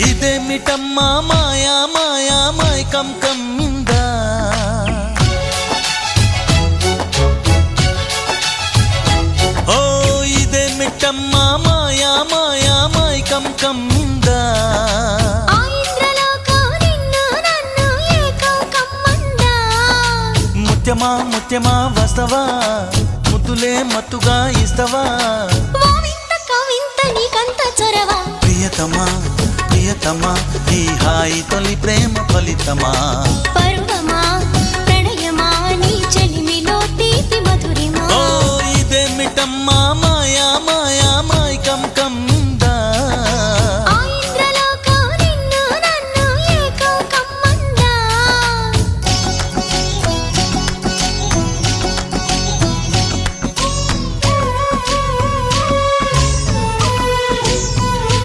ఇదేమిటమ్మా మాయా మాయా మైకం కమ్మిందా ఓ ఇదేమిటమ్మా మాయా మాయా మైకం కమ్మిందా ముత్యమా ముత్యమా వస్తవా ముద్దులే మత్తుగా ఇస్తవా ప్రియతమా ప్రియతమా ఈ హాయి తొలి ప్రేమ ఫలితమా